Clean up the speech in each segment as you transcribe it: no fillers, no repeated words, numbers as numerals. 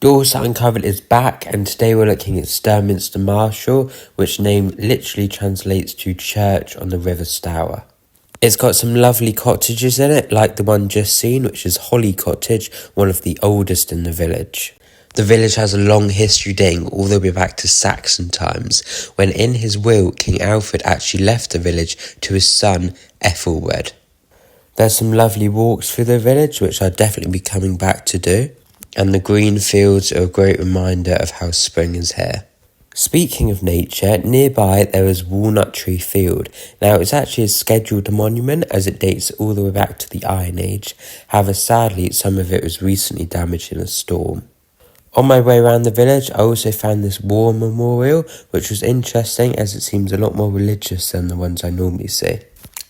Dorset Uncovered is back, and today we're looking at Sturminster Marshall, which name literally translates to church on the River Stour. It's got some lovely cottages in it, like the one just seen, which is Holly Cottage, one of the oldest in the village. The village has a long history dating all the way back to Saxon times, when in his will King Alfred actually left the village to his son Ethelred. There's some lovely walks through the village, which I'll definitely be coming back to do. And the green fields are a great reminder of how spring is here. Speaking of nature, nearby there is Walnut Tree Field. Now it's actually a scheduled monument as it dates all the way back to the Iron Age. However, sadly, some of it was recently damaged in a storm. On my way around the village, I also found this war memorial, which was interesting as it seems a lot more religious than the ones I normally see.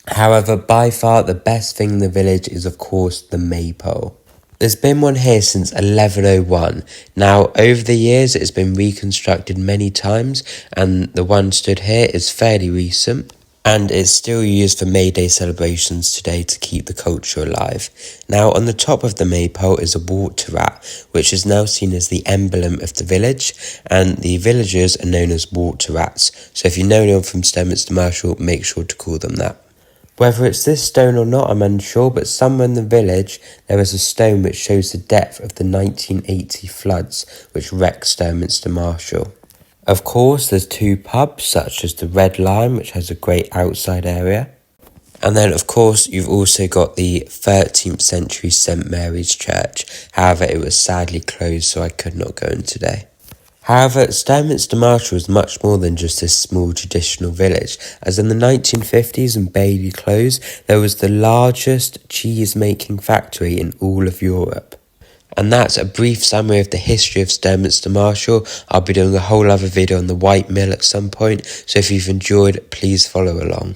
However, by far the best thing in the village is of course the maypole. There's been one here since 1101. Now, over the years, it's been reconstructed many times, and the one stood here is fairly recent, and it's still used for May Day celebrations today to keep the culture alive. Now, on the top of the maypole is a water rat, which is now seen as the emblem of the village, and the villagers are known as water rats. So if you know anyone from Sturminster Marshall, make sure to call them that. Whether it's this stone or not, I'm unsure, but somewhere in the village there is a stone which shows the depth of the 1980 floods which wrecked Sturminster Marshall. Of course, there's two pubs, such as the Red Lion, which has a great outside area. And then, of course, you've also got the 13th century St Mary's Church. However, it was sadly closed, so I could not go in today. However, Sturminster Marshall is much more than just this small traditional village, as in the 1950s in Bailey Close, there was the largest cheese-making factory in all of Europe. And that's a brief summary of the history of Sturminster Marshall. I'll be doing a whole other video on the White Mill at some point, so if you've enjoyed, please follow along.